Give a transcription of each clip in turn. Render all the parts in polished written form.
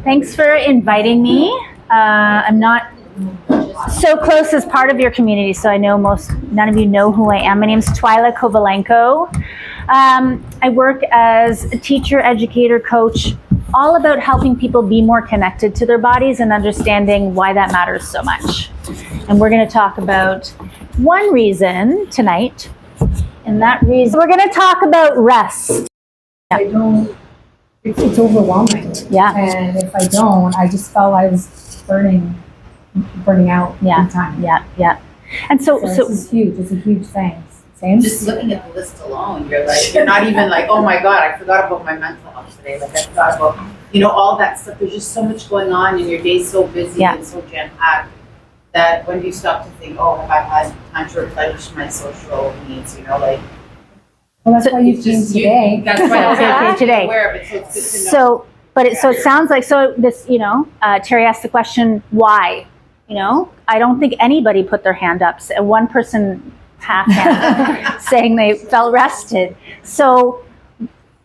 Thanks for inviting me. I'm not so close as part of your community, so I know none of you know who I am. My name's Twyla Kovalenko. I work as a teacher, educator, coach, all about helping people be more connected to their bodies and understanding why that matters so much. And we're going to talk about one reason tonight, and that reason we're going to talk about rest. I don't, it's overwhelming. Yeah. And if I don't, I just felt I was burning out Yeah. in time. Yeah. And so This is huge. It's a huge thing. Same. Just looking at the list alone, you're not even like, oh my God, I forgot about my mental health today. Like I forgot about, all that stuff. There's just so much going on and your day's so busy and so jam-packed that when do you stop to think, oh, have I had time to replenish my social needs, Well, that's why you came today. That's why I was Okay, today. aware of it, so it's good to know. So it sounds like, this, Terry asked the question, why? I don't think anybody put their hand up. One person half hand saying they felt rested. So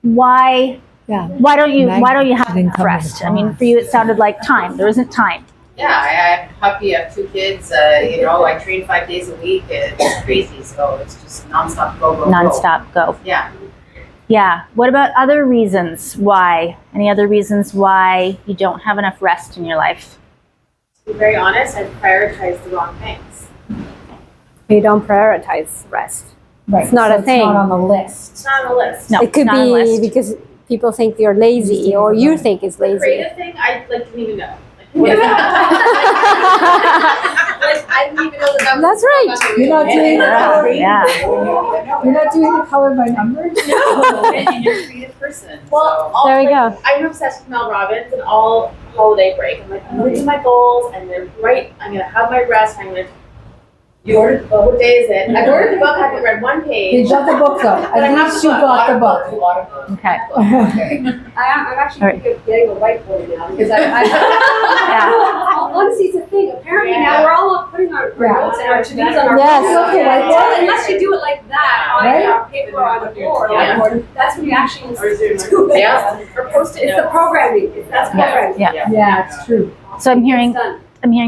why don't you have enough rest? I mean, for you, it sounded like time. There isn't time. Yeah, I have a puppy, I have 2 kids, I train 5 days a week. It's crazy, so it's just nonstop go. Nonstop go. Yeah. Yeah. What about other reasons why? Any other reasons why you don't have enough rest in your life? To be very honest, I prioritize the wrong things. You don't prioritize rest. Right. It's not a thing. It's not on the list. It's not on the list. No, It could not on the be list. because people think you're lazy or you think it's The lazy. creative thing, I didn't even know. I didn't even know that. That's right. You're not doing the color. Yeah. You're not doing the color by numbers. No, and you're a creative person. Well, There we go. I'm obsessed with Mel Robbins and all holiday break. I'm like, I'm gonna do my goals, and then I'm gonna have my rest. You ordered the book. What day is it? I've ordered the book. I haven't read one You page. got the book though. But I At have least the you book. got the book. Okay. I'm actually thinking of getting a whiteboard now because Yeah. honestly, it's a thing. Apparently Yeah. now we're all putting our notes and our to-dos on our Yes. phone. Yeah. Well, unless you do it like that on Right. paper or on the board, Yeah. that's when you actually Or Zoom. do it. Yeah. Or post-it It's the notes. programming. That's programming. Yeah. Yeah, it's true. So I'm hearing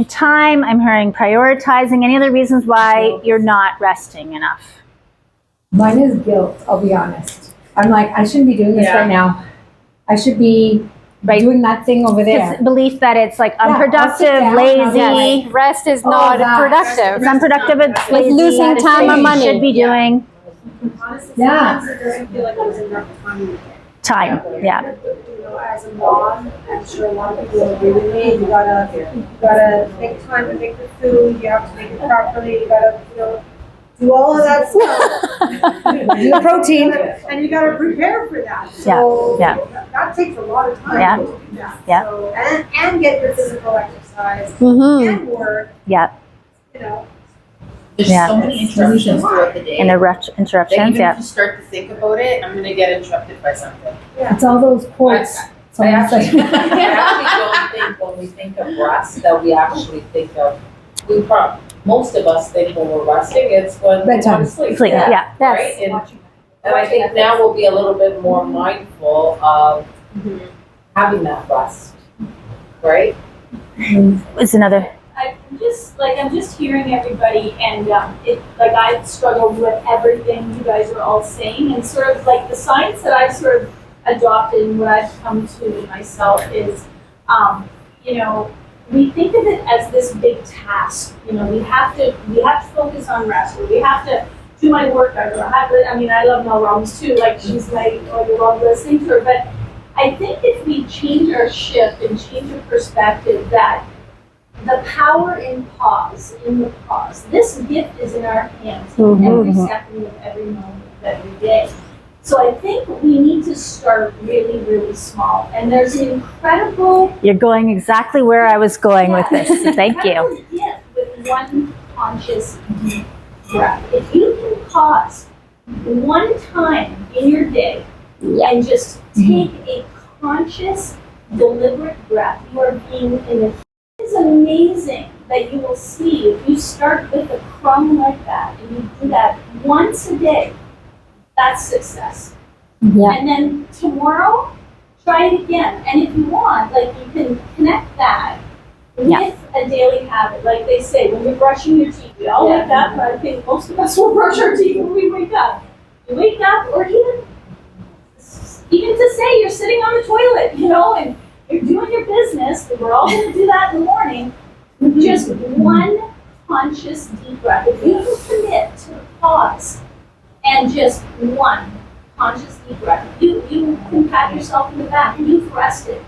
time, I'm hearing prioritizing. Any other reasons why you're not resting enough? Mine is guilt, I'll be honest. I'm like, I shouldn't be doing this Yeah. right now. I should be doing that thing over there. It's belief that it's like I'll sit unproductive, down, lazy. Yes. Rest is not that. productive. It's unproductive, it's Like lazy. losing it's time things or you money. should be doing. Honestly, Yeah. sometimes it doesn't feel like there's enough time. Time, yeah. As a mom, I'm sure a lot of people agree with me. You gotta make time to make the food. You have to make it properly. You gotta, do all of that stuff. Do the protein. And you gotta prepare for that. So Yeah. that takes a lot of time Yeah. to do that. Yeah. So, and get your physical exercise Mm-hmm. and work. Yeah. There's Yeah. so many interruptions throughout the day. That Interruptions, even yeah. if you start to think about it, I'm gonna get interrupted by something. It's all those quotes. I Someone's actually, like, I actually don't think when we think of rest that we actually think of, most of us think when we're resting, it's when we Bedtime. want to sleep. Sleep, yeah. Right? And I think now we'll be a little bit more mindful of having that rest, right? It's another, I'm just hearing everybody, and I struggled with everything you guys are all saying, and sort of like the science that I've sort of adopted and what I've come to myself is, we think of it as this big task. We have to focus on rest, or we have to do my workout, or I love Mel Robbins too. Like she's like, oh, you love listening to her, but I think if we change our shift and change our perspective, that the power in the pause. This gift is in our hands every second of every moment of every day. So I think we need to start really, really small. And there's an incredible you're going exactly where I was going with this, so thank you. incredible gift with one conscious deep breath. If you can pause one time in your day and just take a conscious, deliberate breath, you are being in a It's amazing that you will see if you start with a crumb like that and you do that once a day, that's success. Yeah. And then tomorrow, try it again. And if you want, like you can habit. Like they say, when you're brushing your teeth, we all wake up, but I think most of us will brush our teeth when we wake up. You wake up, or even to say you're sitting on the toilet, you know, and you're doing your business, we're all going to do that in the morning. Just one conscious deep breath. If you can commit to pause and just one conscious deep breath, you can pat yourself in the back and you've rested.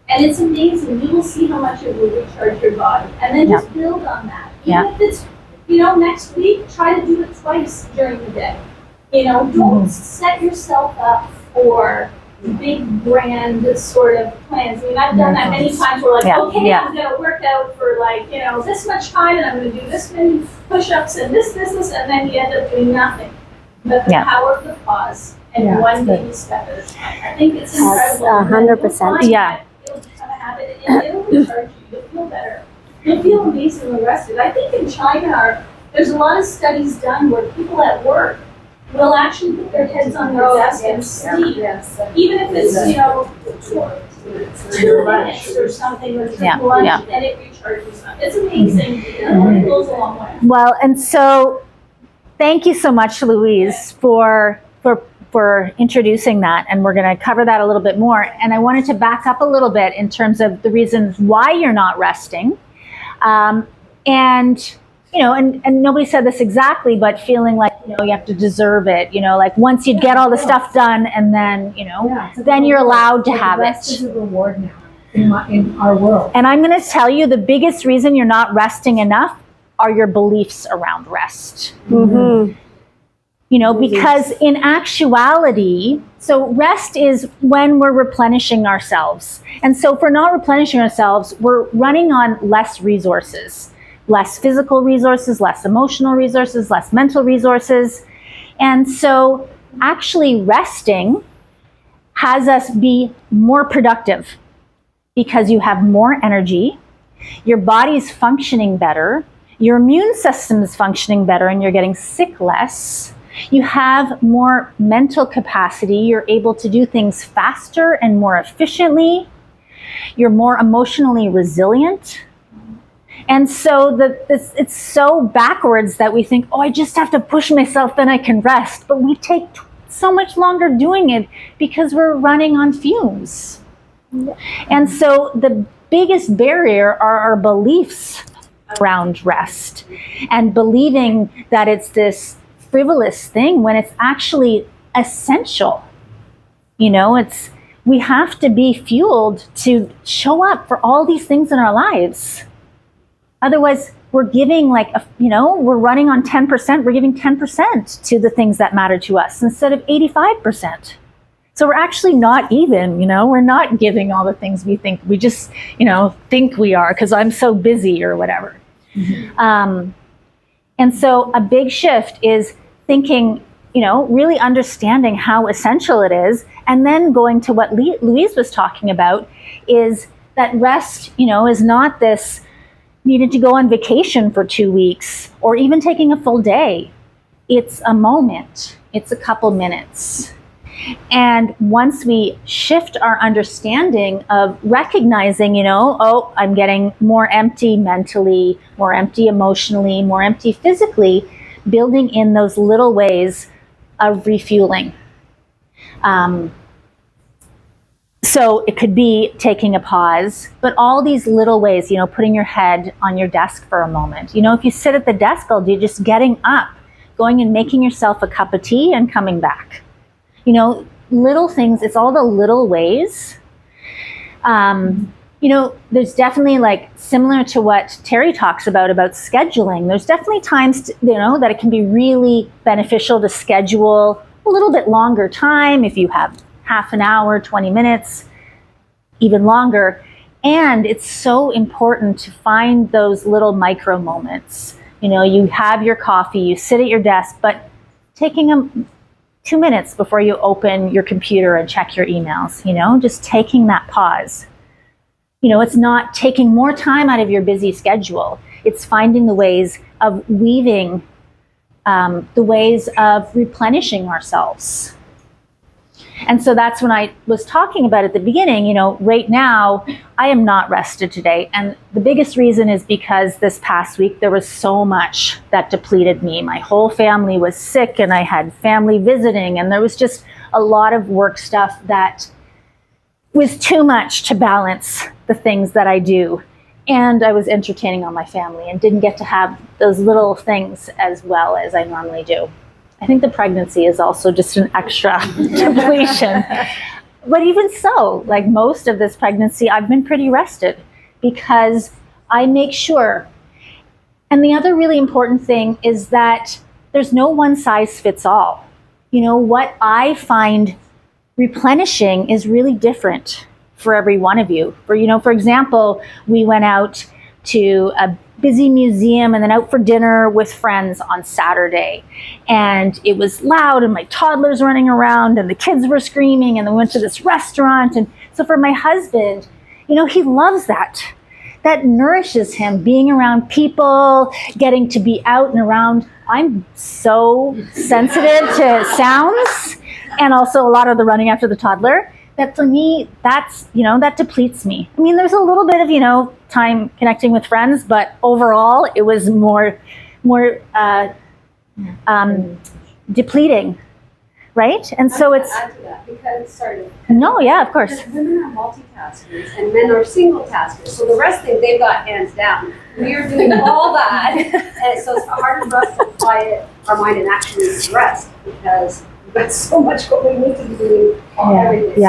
And it's amazing. You will see how much it will recharge your body. And then just build on that. Even if it's, you know, next week, try to do it twice during the day. You know, don't set yourself up for big grand sort of plans. I mean, I've done that many times where like, okay, I'm going to work out for like, you know, this much time and I'm going to do this many push-ups and this, and then you end up doing nothing. But the power of the pause and one baby step at a time. I think it's incredible. 100%. Yeah. It'll become a habit and it'll recharge you. You'll feel better. You'll feel amazingly rested. I think in China, there's a lot of studies done where people at work will actually put their heads on their desk and sleep, even if it's, you know, 2 minutes or something, or just lunch, and it recharges them. It's amazing. It goes a long way. Well, and so thank you so much, Louise, for introducing that, and we're going to cover that a little bit more. And I wanted to back up a little bit in terms of the reasons why you're not resting, and you know, and nobody said this exactly, but feeling like, you know, you have to deserve it, you know, like once you get all the stuff done and then, you know, then you're allowed to have Rest it. is a reward now in our world. And I'm going to tell you the biggest reason you're not resting enough are your beliefs around rest. Mm-hmm. You know, because in actuality, so rest is when we're replenishing ourselves. And so if we're not replenishing ourselves, we're running on less resources. Less physical resources, less emotional resources, less mental resources. And so actually resting has us be more productive because you have more energy, your body's functioning better, your immune system is functioning better, and you're getting sick less. You have more mental capacity, you're able to do things faster and more efficiently. You're more emotionally resilient. And so it's so backwards that we think, oh, I just have to push myself, then I can rest. But we take so much longer doing it because we're running on fumes. And so the biggest barrier are our beliefs around rest and believing that it's this frivolous thing when it's actually essential. You know, we have to be fueled to show up for all these things in our lives. Otherwise, we're giving we're running on 10%, we're giving 10% to the things that matter to us instead of 85%. So we're actually not even, you know, we're not giving all the things we just, you know, think we are because I'm so busy or whatever. Mm-hmm. And so a big shift is thinking, you know, really understanding how essential it is. And then going to what Louise was talking about is that rest, you know, is not this needed to go on vacation for 2 weeks or even taking a full day. It's a moment. It's a couple minutes. And once we shift our understanding of recognizing, you know, oh, I'm getting more empty mentally, more empty emotionally, more empty physically, building in those little ways of refueling. So it could be taking a pause, but all these little ways, you know, putting your head on your desk for a moment. You know, if you sit at the desk all day, just getting up, going and making yourself a cup of tea and coming back. You know, little things, it's all the little ways. You know, there's definitely like similar to what Terry talks about scheduling. There's definitely times, you know, that it can be really beneficial to schedule a little bit longer time if you have half an hour, 20 minutes, even longer. And it's so important to find those little micro moments. You know, you have your coffee, you sit at your desk, but taking 2 minutes before you open your computer and check your emails, you know, just taking that pause. You know, it's not taking more time out of your busy schedule. It's finding the ways of weaving, the ways of replenishing ourselves. And so that's when I was talking about at the beginning, you know, right now, I am not rested today. And the biggest reason is because this past week, there was so much that depleted me. My whole family was sick and I had family visiting and there was just a lot of work stuff that was too much to balance the things that I do. And I was entertaining on my family and didn't get to have those little things as well as I normally do. I think the pregnancy is also just an extra depletion. But even so, like most of this pregnancy, I've been pretty rested because I make sure. And the other really important thing is that there's no one size fits all. You know, what I find replenishing is really different for every one of you. For example, we went out to a busy museum and then out for dinner with friends on Saturday. And it was loud and my toddler's running around and the kids were screaming and then we went to this restaurant. And so for my husband, you know, he loves that. That nourishes him, being around people, getting to be out and around. I'm so sensitive to sounds and also a lot of the running after the toddler. That for me, that's, you know, that depletes me. I mean, there's a little bit of, you know, time connecting with friends, but overall it was more depleting, right? And so it's, add to that because, sorry. no, yeah, of course. Because women are multitaskers and men are single taskers. So the rest thing they've got hands down. We are doing all that. And so it's harder for us to quiet our mind and actually rest because we've got so much going we need to be doing everything.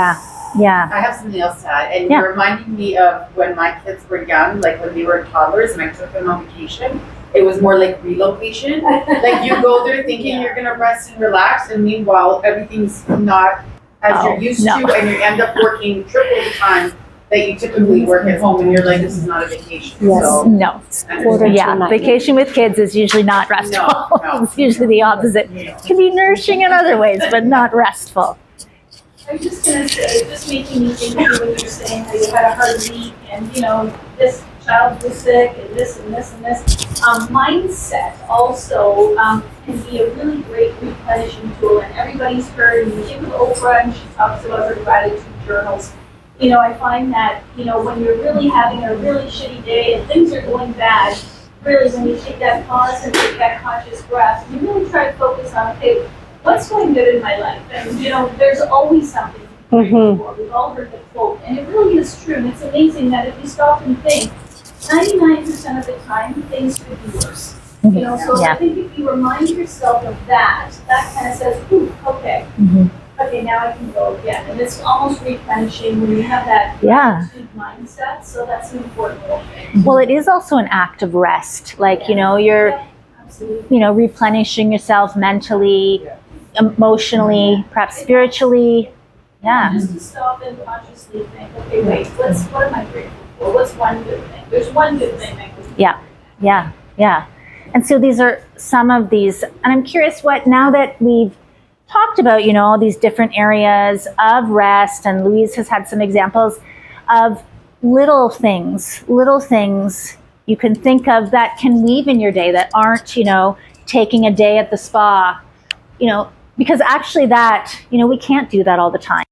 Yeah. I have something else to add, and Yeah. you're reminding me of when my kids were young, like when they were toddlers and I took them on vacation. It was more like relocation. Like you go there thinking you're gonna rest and relax, and meanwhile everything's not as you're used to, and you end up working triple the time that you typically work at home, and you're like, this is not a vacation. Yes. So, No. Yeah, night. vacation with kids is usually not restful. No. It's usually the opposite. It can be nourishing in other ways, but not restful. I was just gonna say, just making me think of when you were saying how you had a hard week and, you know, this child was sick and this and this and this. Mindset also can be a really great replenishing tool, and everybody's heard music with Oprah and she talks about her gratitude journals. You know, I find that, you know, when you're really having a really shitty day and things are going bad, really when you take that pause and take that conscious breath, you really try to focus on, okay, what's going good in my life? And, you know, there's always something to be grateful for. We've all heard the quote, and it really is true. And it's amazing that if you stop and think, 99% of the time, things could be worse. You know, so I think if you remind yourself of that, that kind of says, ooh, okay. Okay, now I can go again. And it's almost replenishing when you have that gratitude mindset. So that's an important thing. Well, it is also an act of rest. Like, you know, you're, you know, replenishing yourself mentally, emotionally, perhaps spiritually. Yeah. Just to stop and consciously think, okay, wait, what am I grateful for? What's one good thing? There's one good thing I can do. Yeah. And so these are some of these, and I'm curious now that we've talked about, you know, all these different areas of rest, and Louise has had some examples of little things you can think of that can weave in your day that aren't, you know, taking a day at the spa, you know, because actually that, you know, we can't do that all the time.